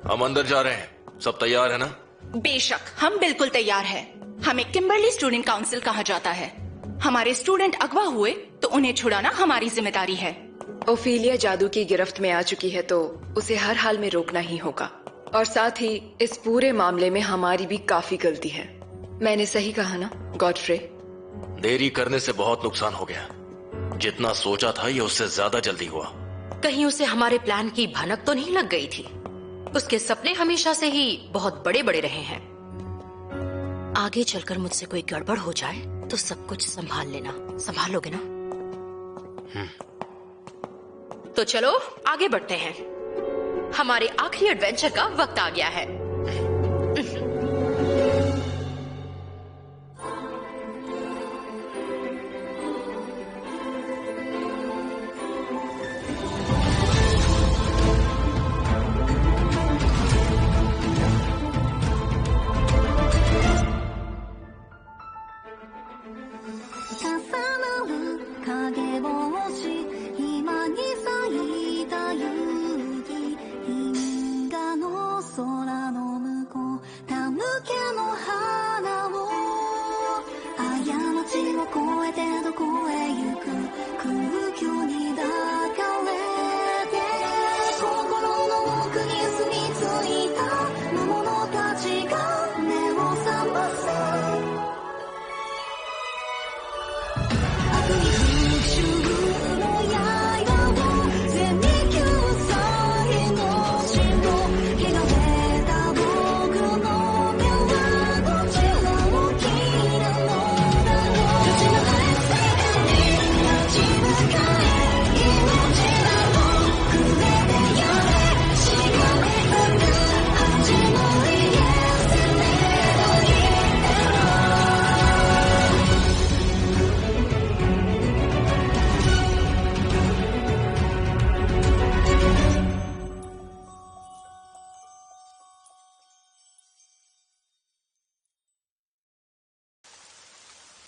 हम अंदर जा रहे हैं, सब तैयार है ना? बेशक, हम बिल्कुल तैयार हैं। हमें किम्बरली स्टूडेंट काउंसिल कहा जाता है। हमारे स्टूडेंट अगवा हुए तो उन्हें छुड़ाना हमारी जिम्मेदारी है। ओफिलिया जादू की गिरफ्त में आ चुकी है तो उसे हर हाल में रोकना ही होगा। और साथ ही इस पूरे मामले में हमारी भी काफी गलती है। मैंने सही कहा ना गॉडफ्रे? देरी करने से बहुत नुकसान हो गया। जितना सोचा था ये उससे ज्यादा जल्दी हुआ। कहीं उसे हमारे प्लान की भनक तो नहीं लग गई थी? उसके सपने हमेशा से ही बहुत बड़े बड़े रहे हैं। आगे चलकर मुझसे कोई गड़बड़ हो जाए तो सब कुछ संभाल लेना। संभालोगे ना? तो चलो आगे बढ़ते हैं। हमारे आखिरी एडवेंचर का वक्त आ गया है।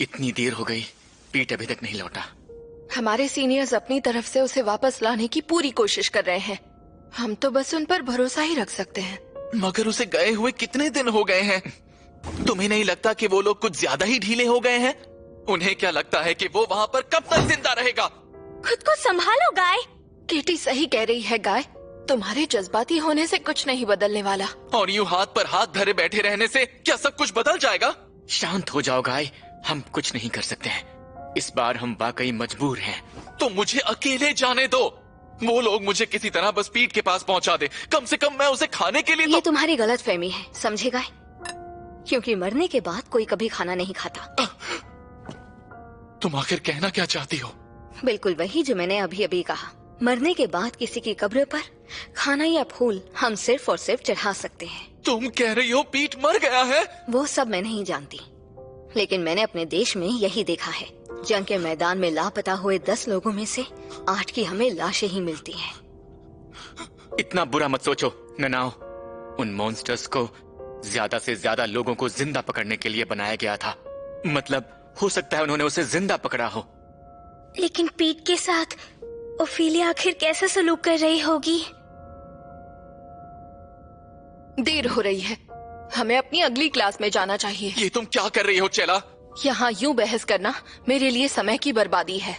इतनी देर हो गई, पीट अभी तक नहीं लौटा। हमारे सीनियर्स अपनी तरफ से उसे वापस लाने की पूरी कोशिश कर रहे हैं। हम तो बस उन पर भरोसा ही रख सकते हैं। मगर उसे गए हुए कितने दिन हो गए हैं? तुम्हें नहीं लगता कि वो लोग कुछ ज्यादा ही ढीले हो गए हैं? उन्हें क्या लगता है कि वो वहाँ पर कब तक जिंदा रहेगा? खुद को संभालो गाय। केटी सही कह रही है गाय। तुम्हारे जज्बाती होने से कुछ नहीं बदलने वाला। और यूं हाथ पर हाथ धरे बैठे रहने से क्या सब कुछ बदल जाएगा? शांत हो जाओ गाय, हम कुछ नहीं कर सकते हैं। इस बार हम वाकई मजबूर हैं। तो मुझे अकेले जाने दो। वो लोग मुझे किसी तरह बस पीठ के पास पहुंचा दे। कम से कम मैं उसे खाने के लिए ये तुम्हारी गलतफहमी है, समझेगा? क्योंकि मरने के बाद कोई कभी खाना नहीं खाता। तुम आखिर कहना क्या चाहती हो? बिल्कुल वही जो मैंने अभी अभी कहा। मरने के बाद किसी की कब्र पर खाना या फूल हम सिर्फ और सिर्फ चढ़ा सकते हैं। तुम कह रही हो पीठ मर गया है? वो सब मैं नहीं जानती, लेकिन मैंने अपने देश में यही देखा है। जंग के मैदान में लापता हुए 10 लोगों में से 8 की हमें लाशें ही मिलती हैं। इतना बुरा मत सोचो ननाओ। उन मॉन्स्टर्स को ज्यादा से ज्यादा लोगों को जिंदा पकड़ने के लिए बनाया गया था। मतलब हो सकता है उन्होंने उसे जिंदा पकड़ा हो। लेकिन पीट के साथ ओफिलिया आखिर कैसे सलूक कर रही होगी? देर हो रही है, हमें अपनी अगली क्लास में जाना चाहिए। ये तुम क्या कर रही हो चेला? यहाँ यूं बहस करना मेरे लिए समय की बर्बादी है।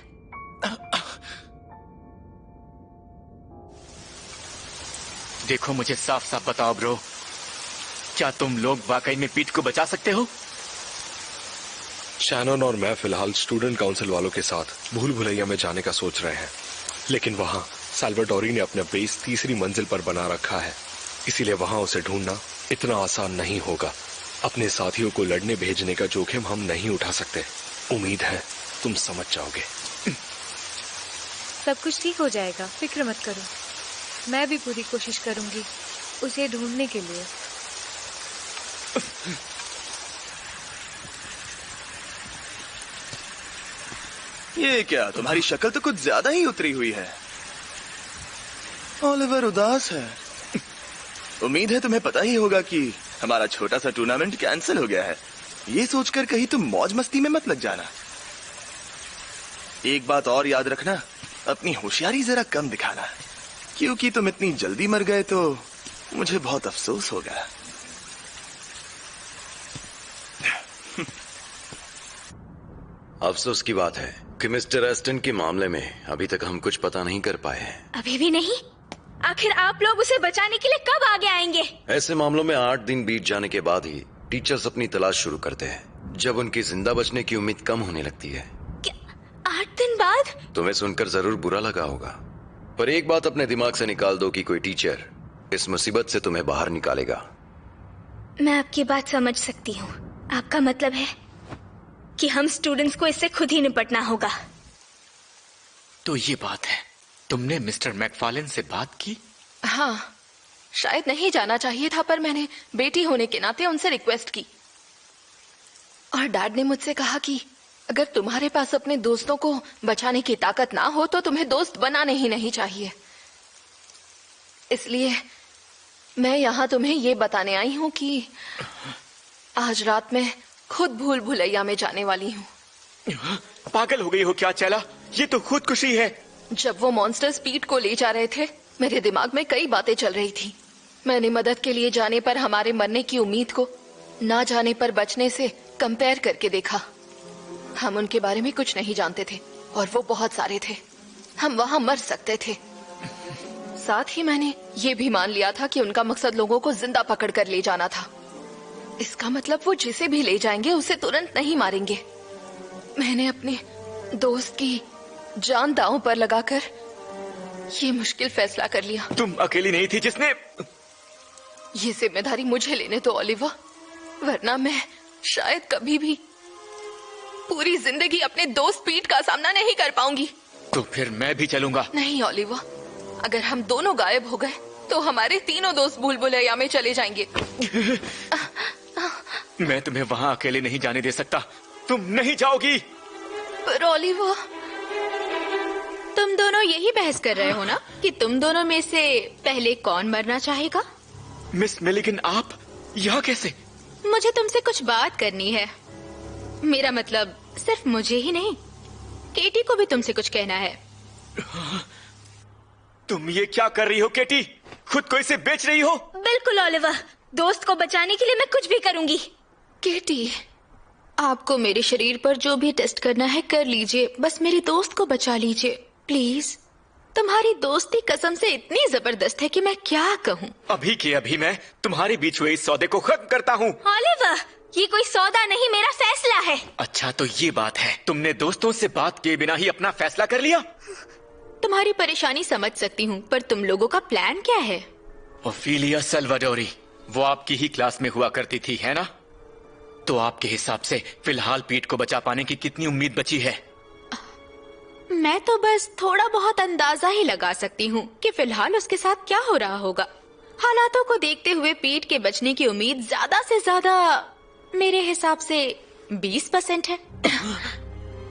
देखो मुझे साफ साफ बताओ ब्रो, क्या तुम लोग वाकई में पीठ को बचा सकते हो? शैनन और मैं फिलहाल स्टूडेंट काउंसिल वालों के साथ भूल भुलैया में जाने का सोच रहे हैं, लेकिन वहां साल्वाडोरी ने अपना बेस तीसरी मंजिल पर बना रखा है, इसीलिए वहां उसे ढूंढना इतना आसान नहीं होगा। अपने साथियों को लड़ने भेजने का जोखिम हम नहीं उठा सकते। उम्मीद है तुम समझ जाओगे। सब कुछ ठीक हो जाएगा, फिक्र मत करो। मैं भी पूरी कोशिश करूंगी उसे ढूंढने के लिए। ये क्या, तुम्हारी शक्ल तो कुछ ज्यादा ही उतरी हुई है। ओलिवर उदास है। उम्मीद है तुम्हें पता ही होगा कि हमारा छोटा सा टूर्नामेंट कैंसिल हो गया है। ये सोचकर कहीं तुम मौज मस्ती में मत लग जाना। एक बात और याद रखना, अपनी होशियारी जरा कम दिखाना, क्योंकि तुम इतनी जल्दी मर गए तो मुझे बहुत अफसोस होगा। अफसोस की बात है कि मिस्टर एस्टन के मामले में अभी तक हम कुछ पता नहीं कर पाए हैं। अभी भी नहीं? आखिर आप लोग उसे बचाने के लिए कब आगे आएंगे? ऐसे मामलों में 8 दिन बीत जाने के बाद ही टीचर्स अपनी तलाश शुरू करते हैं, जब उनकी जिंदा बचने की उम्मीद कम होने लगती है। क्या 8 दिन बाद? तुम्हें सुनकर जरूर बुरा लगा होगा, पर एक बात अपने दिमाग से निकाल दो कि कोई टीचर इस मुसीबत से तुम्हें बाहर निकालेगा। मैं आपकी बात समझ सकती हूँ। आपका मतलब है कि हम स्टूडेंट्स को इससे खुद ही निपटना होगा। तो ये बात है, तुमने मिस्टर मैकफार्लेन से बात की? हाँ, शायद नहीं जाना चाहिए था, पर मैंने बेटी होने के नाते उनसे रिक्वेस्ट की। और डैड ने मुझसे कहा कि अगर तुम्हारे पास अपने दोस्तों को बचाने की ताकत ना हो तो तुम्हें दोस्त बनाने ही नहीं चाहिए। इसलिए मैं यहाँ तुम्हें ये बताने आई हूँ कि आज रात में खुद भूल भुलैया में जाने वाली हूँ। पागल हो गई हो क्या चैला? ये तो खुदकुशी है। जब वो मॉन्स्टर्स पीट को ले जा रहे थे, मेरे दिमाग में कई बातें चल रही थी। मैंने मदद के लिए जाने पर हमारे मरने की उम्मीद को ना जाने पर बचने से कंपेयर करके देखा। हम उनके बारे में कुछ नहीं जानते थे और वो बहुत सारे थे। हम वहाँ मर सकते थे। साथ ही मैंने ये भी मान लिया था कि उनका मकसद लोगों को जिंदा पकड़ कर ले जाना था। इसका मतलब वो जिसे भी ले जाएंगे उसे तुरंत नहीं मारेंगे। मैंने अपने दोस्त की जान दांव पर लगाकर ये मुश्किल फैसला कर लिया। तुम अकेली नहीं थी जिसने... ये जिम्मेदारी मुझे लेने दो ओलिवा, वरना मैं शायद कभी भी पूरी जिंदगी अपने दोस्त पीट का सामना नहीं कर पाऊंगी। तो फिर मैं भी चलूंगा। नहीं ओलिवा, अगर हम दोनों गायब हो गए तो हमारे तीनों दोस्त भूल भुलैया में चले जाएंगे। मैं तुम्हें वहाँ अकेले नहीं जाने दे सकता। तुम नहीं जाओगी। पर ओलिवा, तुम दोनों यही बहस कर रहे हो ना कि तुम दोनों में से पहले कौन मरना चाहेगा? मिस मिलिगन, आप यहाँ कैसे? मुझे तुमसे कुछ बात करनी है। मेरा मतलब सिर्फ मुझे ही नहीं, केटी को भी तुमसे कुछ कहना है। तुम ये क्या कर रही हो केटी? खुद को इसे बेच रही हो? बिल्कुल ओलिवा, दोस्त को बचाने के लिए मैं कुछ भी करूंगी। केटी, आपको मेरे शरीर पर जो भी टेस्ट करना है कर लीजिए, बस मेरे दोस्त को बचा लीजिए प्लीज। तुम्हारी दोस्ती कसम से इतनी जबरदस्त है कि मैं क्या कहूँ। अभी के अभी मैं तुम्हारे बीच हुए इस सौदे को खत्म करता हूँ। ओलिवा, ये कोई सौदा नहीं, मेरा फैसला है। अच्छा तो ये बात है, तुमने दोस्तों से बात किए बिना ही अपना फैसला कर लिया? तुम्हारी परेशानी समझ सकती हूँ, पर तुम लोगों का प्लान क्या है? ओफिलिया सल्वाडोरी, वो आपकी ही क्लास में हुआ करती थी, है ना? तो आपके हिसाब से फिलहाल पीट को बचा पाने की कितनी उम्मीद बची है? मैं तो बस थोड़ा बहुत अंदाजा ही लगा सकती हूँ कि फिलहाल उसके साथ क्या हो रहा होगा। हालातों को देखते हुए पीट के बचने की उम्मीद ज्यादा से ज्यादा मेरे हिसाब से 20% है।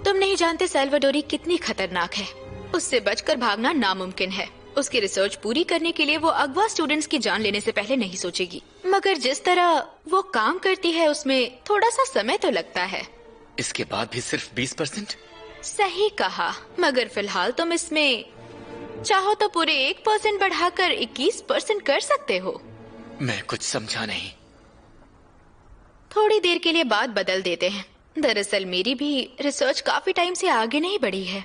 तुम नहीं जानते सल्वाडोरी कितनी खतरनाक है। उससे बचकर भागना नामुमकिन है। उसकी रिसर्च पूरी करने के लिए वो अगवा स्टूडेंट्स की जान लेने से पहले नहीं सोचेगी, मगर जिस तरह वो काम करती है उसमें थोड़ा सा समय तो लगता है। इसके बाद भी सिर्फ 20%? सही कहा, मगर फिलहाल तुम इसमें चाहो तो पूरे 1% बढ़ाकर 21% कर सकते हो। मैं कुछ समझा नहीं। थोड़ी देर के लिए बात बदल देते हैं। दरअसल मेरी भी रिसर्च काफी टाइम से आगे नहीं बढ़ी है।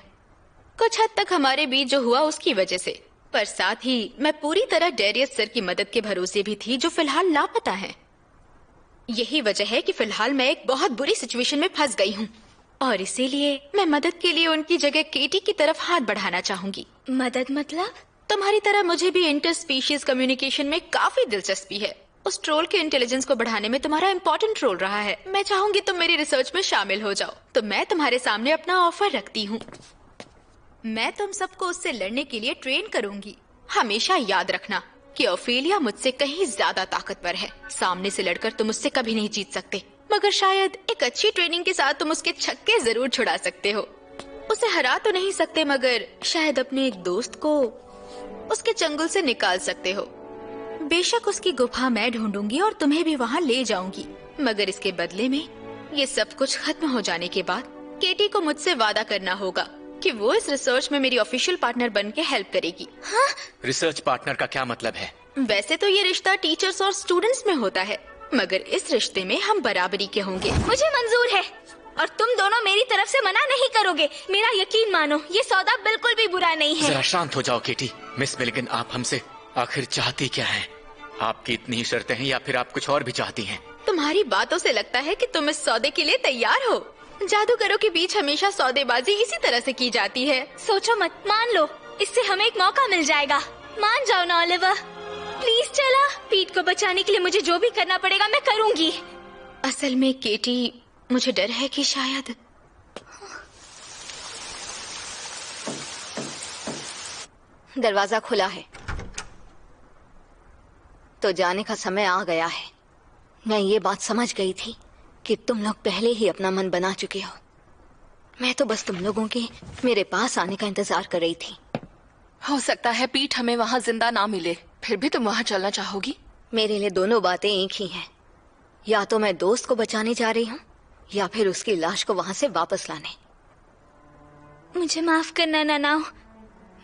कुछ हद तक हमारे बीच जो हुआ उसकी वजह से, पर साथ ही मैं पूरी तरह डेरियस सर की मदद के भरोसे भी थी, जो फिलहाल लापता हैं। यही वजह है कि फिलहाल मैं एक बहुत बुरी सिचुएशन में फंस गई हूँ और इसीलिए मैं मदद के लिए उनकी जगह केटी की तरफ हाथ बढ़ाना चाहूंगी। मदद मतलब? तुम्हारी तरह मुझे भी इंटर स्पीशीज कम्युनिकेशन में काफी दिलचस्पी है। उस ट्रोल के इंटेलिजेंस को बढ़ाने में तुम्हारा इम्पोर्टेंट रोल रहा है। मैं चाहूंगी तुम मेरी रिसर्च में शामिल हो जाओ, तो मैं तुम्हारे सामने अपना ऑफर रखती हूँ। मैं तुम सबको उससे लड़ने के लिए ट्रेन करूंगी। हमेशा याद रखना कि ओफेलिया मुझसे कहीं ज्यादा ताकतवर है। सामने से लड़कर तुम उससे कभी नहीं जीत सकते, मगर शायद एक अच्छी ट्रेनिंग के साथ तुम उसके छक्के जरूर छुड़ा सकते हो। उसे हरा तो नहीं सकते, मगर शायद अपने एक दोस्त को उसके चंगुल से निकाल सकते हो। बेशक उसकी गुफा मैं ढूंढूंगी और तुम्हें भी वहाँ ले जाऊंगी, मगर इसके बदले में ये सब कुछ खत्म हो जाने के बाद केटी को मुझसे वादा करना होगा कि वो इस रिसर्च में मेरी ऑफिशियल पार्टनर बन के हेल्प करेगी। हाँ? रिसर्च पार्टनर का क्या मतलब है? वैसे तो ये रिश्ता टीचर्स और स्टूडेंट्स में होता है, मगर इस रिश्ते में हम बराबरी के होंगे। मुझे मंजूर है और तुम दोनों मेरी तरफ से मना नहीं करोगे। मेरा यकीन मानो, ये सौदा बिल्कुल भी बुरा नहीं है। जरा शांत हो जाओ केटी। मिस मिलिगन, आप हमसे आखिर चाहती क्या हैं? आपकी इतनी ही शर्तें हैं या फिर आप कुछ और भी चाहती हैं? तुम्हारी बातों से लगता है कि तुम इस सौदे के लिए तैयार हो। जादूगरों के बीच हमेशा सौदेबाजी इसी तरह से की जाती है। सोचो मत, मान लो, इससे हमें एक मौका मिल जाएगा। मान जाओ ना ओलिवर, प्लीज चला। पीट को बचाने के लिए मुझे जो भी करना पड़ेगा मैं करूंगी। असल में केटी, मुझे डर है कि शायद दरवाजा खुला है तो जाने का समय आ गया है। मैं ये बात समझ गई थी कि तुम लोग पहले ही अपना मन बना चुके हो। मैं तो बस तुम लोगों के मेरे पास आने का इंतजार कर रही थी। हो सकता है पीठ हमें वहाँ जिंदा ना मिले, फिर भी तुम वहाँ चलना चाहोगी? मेरे लिए दोनों बातें एक ही हैं। या तो मैं दोस्त को बचाने जा रही हूँ या फिर उसकी लाश को वहाँ से वापस लाने। मुझे माफ करना नानाओ,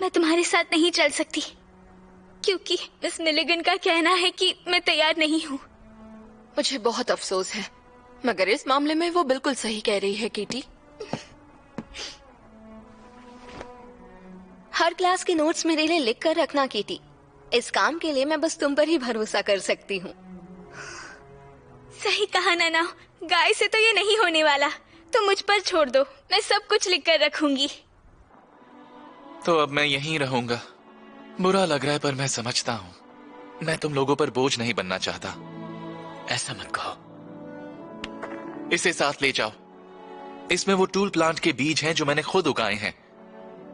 मैं तुम्हारे साथ नहीं चल सकती क्योंकि मिस मिलिगन का कहना है कि मैं तैयार नहीं हूँ। मुझे बहुत अफसोस है, मगर इस मामले में वो बिल्कुल सही कह रही है केटी। हर क्लास के नोट्स मेरे लिए लिख कर रखना केटी। इस काम के लिए मैं बस तुम पर ही भरोसा कर सकती हूँ। सही कहा नानाओ, गाय से तो ये नहीं होने वाला। तुम मुझ पर छोड़ दो, मैं सब कुछ लिख कर रखूंगी। तो अब मैं यहीं रहूंगा। बुरा लग रहा है पर मैं समझता हूँ, मैं तुम लोगों पर बोझ नहीं बनना चाहता। ऐसा मत कहो। इसे साथ ले जाओ। इसमें वो टूल प्लांट के बीज हैं जो मैंने खुद उगाए हैं।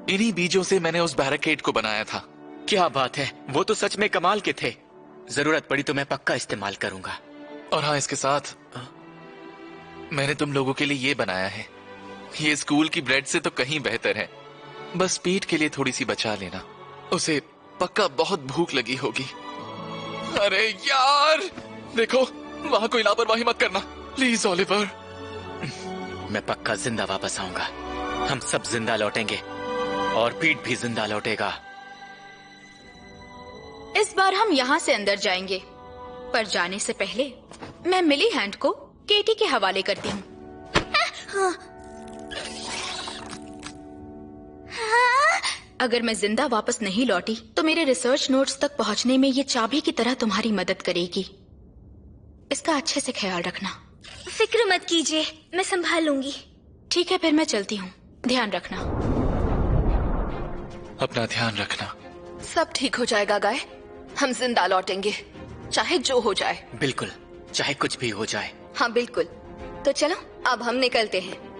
इन्हीं बीजों से मैंने उस बैरिकेड को बनाया था। क्या बात है, वो तो सच में कमाल के थे। जरूरत पड़ी तो मैं पक्का इस्तेमाल करूंगा। और हाँ, इसके साथ मैंने तुम लोगों के लिए ये बनाया है। ये स्कूल की ब्रेड से तो कहीं बेहतर है। बस पीठ के लिए थोड़ी सी बचा लेना, उसे पक्का बहुत भूख लगी होगी। अरे यार, देखो वहां कोई लापरवाही मत करना प्लीज ओलिवर। मैं पक्का जिंदा वापस आऊंगा। हम सब जिंदा लौटेंगे और पीठ भी जिंदा लौटेगा। इस बार हम यहाँ से अंदर जाएंगे, पर जाने से पहले मैं मिली हैंड को केटी के हवाले करती हूँ। अगर मैं जिंदा वापस नहीं लौटी तो मेरे रिसर्च नोट्स तक पहुँचने में ये चाबी की तरह तुम्हारी मदद करेगी। इसका अच्छे से ख्याल रखना। फिक्र मत कीजिए, मैं संभाल लूंगी। ठीक है, फिर मैं चलती हूँ। ध्यान रखना। अपना ध्यान रखना। सब ठीक हो जाएगा गाय, हम जिंदा लौटेंगे चाहे जो हो जाए। बिल्कुल, चाहे कुछ भी हो जाए। हाँ बिल्कुल। तो चलो अब हम निकलते हैं।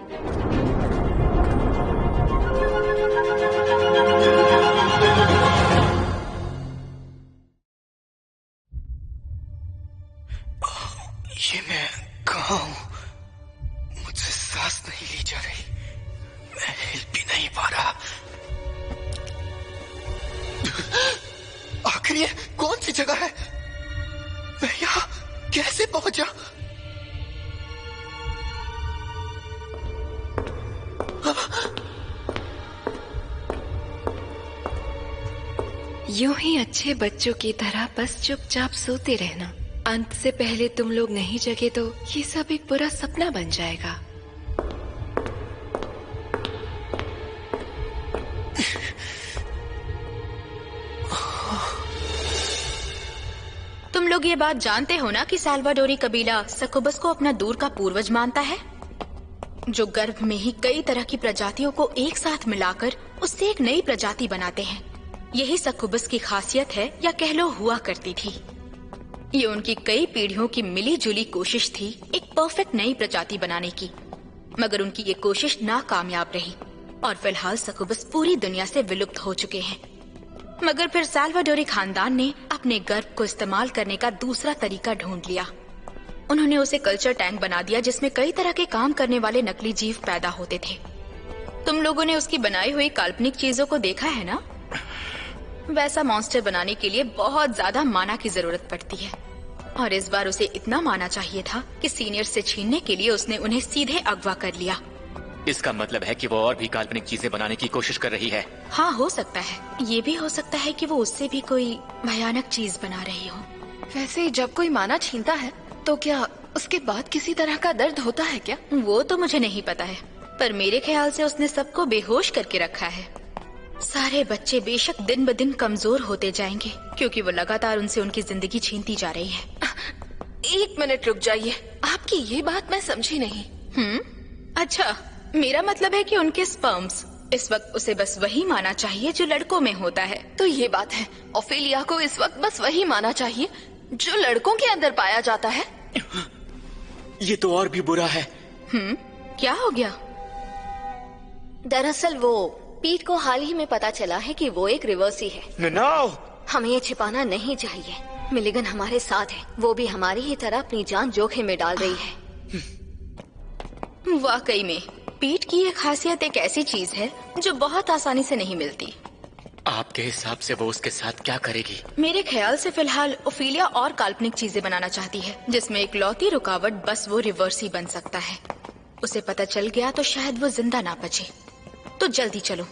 ये मैं कहाँ हूँ? मुझसे सांस नहीं ली जा रही, मैं हिल भी नहीं पा रहा। आखिर ये कौन सी जगह है? मैं यहाँ कैसे पहुंचा? यूं ही अच्छे बच्चों की तरह बस चुपचाप सोते रहना। अंत से पहले तुम लोग नहीं जगे तो ये सब एक बुरा सपना बन जाएगा। तुम लोग ये बात जानते हो ना कि साल्वाडोरी कबीला सक्कुबस को अपना दूर का पूर्वज मानता है, जो गर्भ में ही कई तरह की प्रजातियों को एक साथ मिलाकर उससे एक नई प्रजाति बनाते हैं। यही सक्कुबस की खासियत है, या कह लो हुआ करती थी। ये उनकी कई पीढ़ियों की मिली जुली कोशिश थी एक परफेक्ट नई प्रजाति बनाने की, मगर उनकी ये कोशिश नाकामयाब रही और फिलहाल सक्कुबस पूरी दुनिया से विलुप्त हो चुके हैं। मगर फिर साल्वाडोरी खानदान ने अपने गर्भ को इस्तेमाल करने का दूसरा तरीका ढूंढ लिया। उन्होंने उसे कल्चर टैंक बना दिया जिसमें कई तरह के काम करने वाले नकली जीव पैदा होते थे। तुम लोगों ने उसकी बनाई हुई काल्पनिक चीजों को देखा है ना? वैसा मॉन्स्टर बनाने के लिए बहुत ज्यादा माना की जरूरत पड़ती है, और इस बार उसे इतना माना चाहिए था कि सीनियर से छीनने के लिए उसने उन्हें सीधे अगवा कर लिया। इसका मतलब है कि वो और भी काल्पनिक चीजें बनाने की कोशिश कर रही है। हाँ, हो सकता है। ये भी हो सकता है कि वो उससे भी कोई भयानक चीज बना रही हो। वैसे जब कोई माना छीनता है तो क्या उसके बाद किसी तरह का दर्द होता है क्या? वो तो मुझे नहीं पता है, पर मेरे ख्याल से उसने सबको बेहोश करके रखा है। सारे बच्चे बेशक दिन ब दिन कमजोर होते जाएंगे क्योंकि वो लगातार उनसे उनकी जिंदगी छीनती जा रही है। 1 मिनट रुक जाइए, आपकी ये बात मैं समझी नहीं। अच्छा, मेरा मतलब है कि उनके स्पर्म्स इस वक्त उसे बस वही माना चाहिए जो लड़कों में होता है। तो ये बात है, ओफेलिया को इस वक्त बस वही माना चाहिए जो लड़कों के अंदर पाया जाता है। ये तो और भी बुरा है। क्या हो गया? दरअसल वो पीट को हाल ही में पता चला है कि वो एक रिवर्सी है। ननाओ! हमें ये छिपाना नहीं चाहिए। मिलिगन हमारे साथ है, वो भी हमारी ही तरह अपनी जान जोखिम में डाल रही है। वाकई में पीट की ये खासियत एक ऐसी चीज है जो बहुत आसानी से नहीं मिलती। आपके हिसाब से वो उसके साथ क्या करेगी? मेरे ख्याल से फिलहाल ओफेलिया और काल्पनिक चीजें बनाना चाहती है जिसमें एक लौती रुकावट बस वो रिवर्सी बन सकता है। उसे पता चल गया तो शायद वो जिंदा ना बचे। तो जल्दी चलो।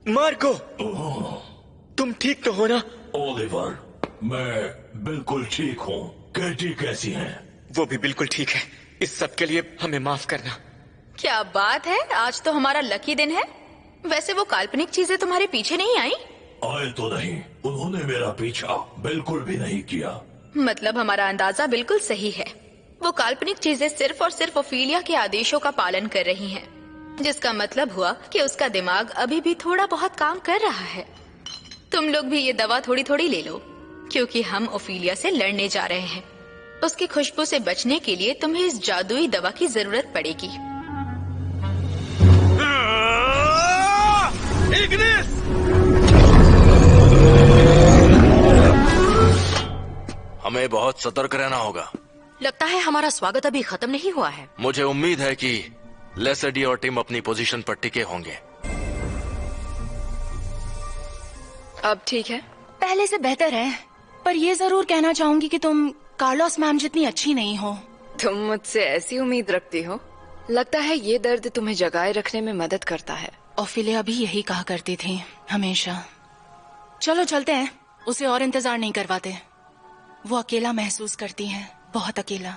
मार्को, तुम ठीक तो हो ना? ओलिवर, मैं बिल्कुल ठीक हूँ। कैटी कैसी है? वो भी बिल्कुल ठीक है। इस सब के लिए हमें माफ करना। क्या बात है, आज तो हमारा लकी दिन है। वैसे वो काल्पनिक चीजें तुम्हारे पीछे नहीं आई? आए तो नहीं, उन्होंने मेरा पीछा बिल्कुल भी नहीं किया। मतलब हमारा अंदाजा बिल्कुल सही है। वो काल्पनिक चीजें सिर्फ और सिर्फ ओफेलिया के आदेशों का पालन कर रही हैं, जिसका मतलब हुआ कि उसका दिमाग अभी भी थोड़ा बहुत काम कर रहा है। तुम लोग भी ये दवा थोड़ी थोड़ी ले लो क्योंकि हम ओफेलिया से लड़ने जा रहे हैं। उसकी खुशबू से बचने के लिए तुम्हें इस जादुई दवा की जरूरत पड़ेगी। इग्निस! हमें बहुत सतर्क रहना होगा। लगता है हमारा स्वागत अभी खत्म नहीं हुआ है। मुझे उम्मीद है कि लेसेडी और टिम अपनी पोजीशन पर टिके होंगे। अब ठीक है? पहले से बेहतर है, पर ये जरूर कहना चाहूंगी कि तुम कार्लोस मैम जितनी अच्छी नहीं हो। तुम मुझसे ऐसी उम्मीद रखती हो? लगता है ये दर्द तुम्हें जगाए रखने में मदद करता है। ओफेलिया भी यही कहा करती थी हमेशा। चलो चलते हैं, उसे और इंतजार नहीं करवाते। वो अकेला महसूस करती है, बहुत अकेला।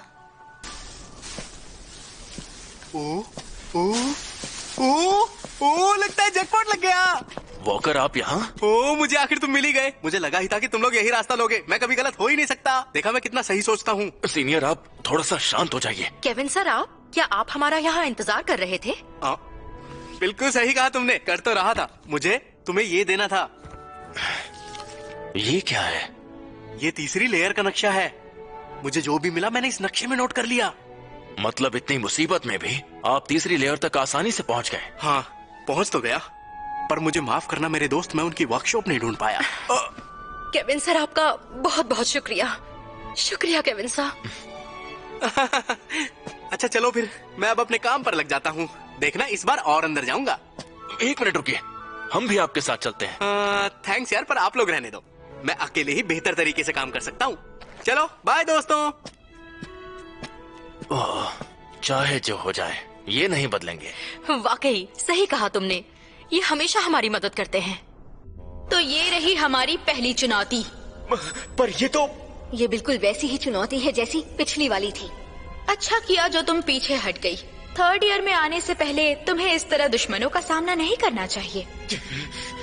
ओ, लगता है जैकपॉट लग गया। वॉकर, आप यहाँ? ओ, मुझे आखिर तुम मिल ही गए। मुझे लगा ही था कि तुम लोग यही रास्ता लोगे। मैं कभी गलत हो ही नहीं सकता। देखा मैं कितना सही सोचता हूँ। सीनियर, आप थोड़ा सा शांत हो जाइए। केविन सर, आप क्या आप हमारा यहाँ इंतजार कर रहे थे? बिल्कुल सही कहा तुमने, कर तो रहा था। मुझे तुम्हें ये देना था। ये क्या है? ये तीसरी लेयर का नक्शा है। मुझे जो भी मिला मैंने इस नक्शे में नोट कर लिया। मतलब इतनी मुसीबत में भी आप तीसरी लेयर तक आसानी से पहुंच गए? हाँ, पहुंच तो गया, पर मुझे माफ करना मेरे दोस्त, मैं उनकी वर्कशॉप नहीं ढूंढ पाया। केविन सर, आपका बहुत बहुत शुक्रिया। शुक्रिया केविन सर। अच्छा चलो फिर, मैं अब अपने काम पर लग जाता हूँ। देखना इस बार और अंदर जाऊंगा। 1 मिनट रुकिए, हम भी आपके साथ चलते हैं। थैंक्स यार, पर आप लोग रहने दो। मैं अकेले ही बेहतर तरीके से काम कर सकता हूँ। चलो बाय दोस्तों। चाहे जो हो जाए, ये नहीं बदलेंगे। वाकई सही कहा तुमने, ये हमेशा हमारी मदद करते हैं। तो ये रही हमारी पहली चुनौती। पर ये बिल्कुल वैसी ही चुनौती है जैसी पिछली वाली थी। अच्छा किया जो तुम पीछे हट गई। 3rd ईयर में आने से पहले तुम्हें इस तरह दुश्मनों का सामना नहीं करना चाहिए।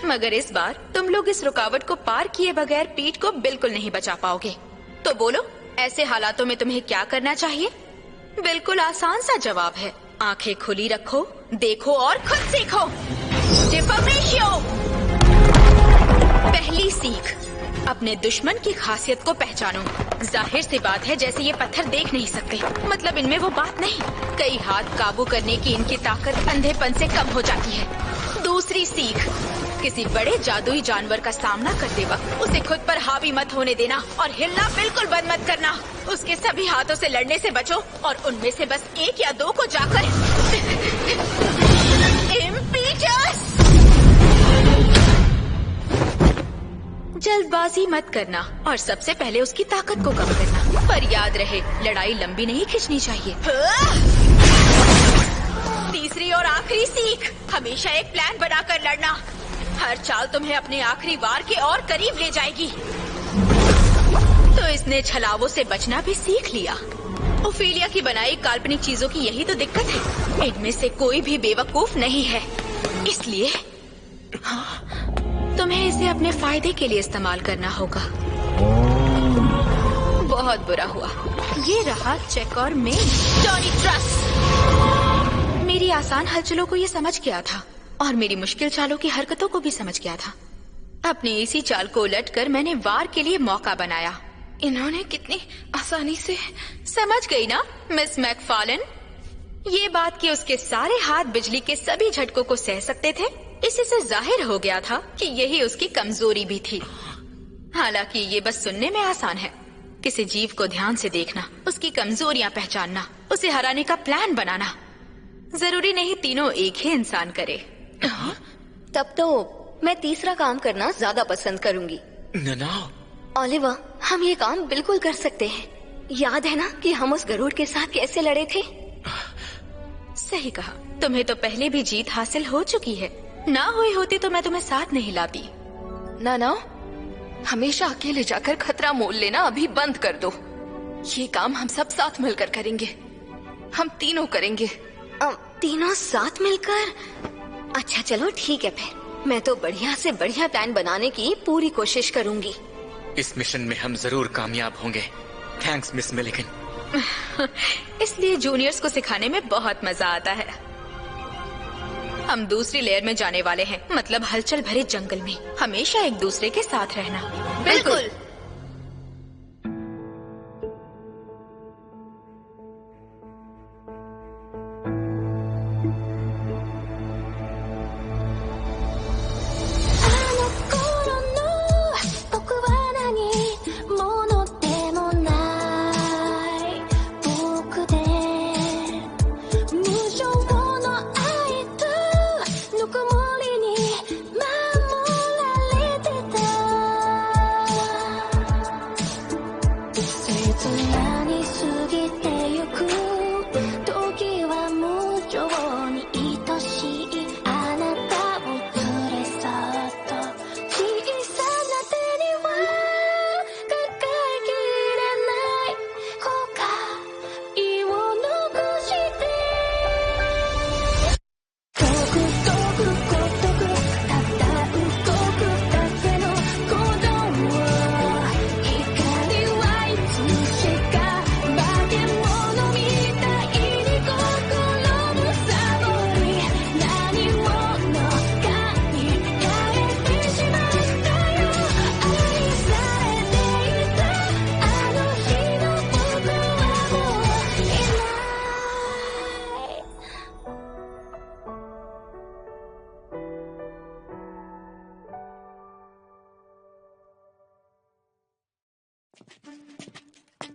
मगर इस बार तुम लोग इस रुकावट को पार किए बगैर पीठ को बिल्कुल नहीं बचा पाओगे। तो बोलो, ऐसे हालातों में तुम्हें क्या करना चाहिए? बिल्कुल आसान सा जवाब है, आंखें खुली रखो, देखो और खुद सीखो। पहली सीख, अपने दुश्मन की खासियत को पहचानो। जाहिर सी बात है, जैसे ये पत्थर देख नहीं सकते, मतलब इनमें वो बात नहीं। कई हाथ काबू करने की इनकी ताकत अंधेपन से कम हो जाती है। दूसरी सीख, किसी बड़े जादुई जानवर का सामना करते वक्त उसे खुद पर हावी मत होने देना और हिलना बिल्कुल बंद मत करना। उसके सभी हाथों से लड़ने से बचो और उनमें से बस 1 या 2 को जाकर इम्पीचर्स। जल्दबाजी मत करना और सबसे पहले उसकी ताकत को कम करना। पर याद रहे, लड़ाई लंबी नहीं खींचनी चाहिए। तीसरी और आखिरी सीख, हमेशा एक प्लान बनाकर लड़ना। हर चाल तुम्हें अपने आखिरी वार के और करीब ले जाएगी। तो इसने छलावों से बचना भी सीख लिया। ओफेलिया की बनाई काल्पनिक चीजों की यही तो दिक्कत है, इनमें से कोई भी बेवकूफ नहीं है। इसलिए तुम्हें इसे अपने फायदे के लिए इस्तेमाल करना होगा। बहुत बुरा हुआ। ये रहा चेक और मेल। टॉनी ट्रस्ट मेरी आसान हलचलों को ये समझ गया था और मेरी मुश्किल चालों की हरकतों को भी समझ गया था। अपनी इसी चाल को उलटकर मैंने वार के लिए मौका बनाया। इन्होंने कितनी आसानी से समझ गई ना मिस मैकफार्लन। ये बात कि उसके सारे हाथ बिजली के सभी झटकों को सह सकते थे, इसी से जाहिर हो गया था कि यही उसकी कमजोरी भी थी। हालांकि ये बस सुनने में आसान है। किसी जीव को ध्यान से देखना, उसकी कमजोरियां पहचानना, उसे हराने का प्लान बनाना, जरूरी नहीं तीनों एक ही इंसान करे। तब तो मैं तीसरा काम करना ज्यादा पसंद करूंगी। ननाओ, ओलिवर, हम ये काम बिल्कुल कर सकते हैं। याद है ना कि हम उस गरुड़ के साथ कैसे लड़े थे? सही कहा। तुम्हें तो पहले भी जीत हासिल हो चुकी है। ना हुई होती तो मैं तुम्हें साथ नहीं लाती। ना हमेशा अकेले जाकर खतरा मोल लेना अभी बंद कर दो। ये काम हम सब साथ मिलकर करेंगे। हम तीनों करेंगे। तीनों साथ मिलकर? अच्छा चलो ठीक है, फिर मैं तो बढ़िया से बढ़िया प्लान बनाने की पूरी कोशिश करूंगी। इस मिशन में हम जरूर कामयाब होंगे। Thanks miss Milligan. इसलिए जूनियर्स को सिखाने में बहुत मजा आता है। हम दूसरी लेयर में जाने वाले हैं, मतलब हलचल भरे जंगल में हमेशा एक दूसरे के साथ रहना। बिल्कुल।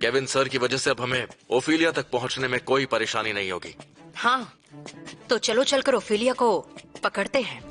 केविन सर की वजह से अब हमें ओफेलिया तक पहुंचने में कोई परेशानी नहीं होगी। हाँ, तो चलो चलकर ओफेलिया को पकड़ते हैं।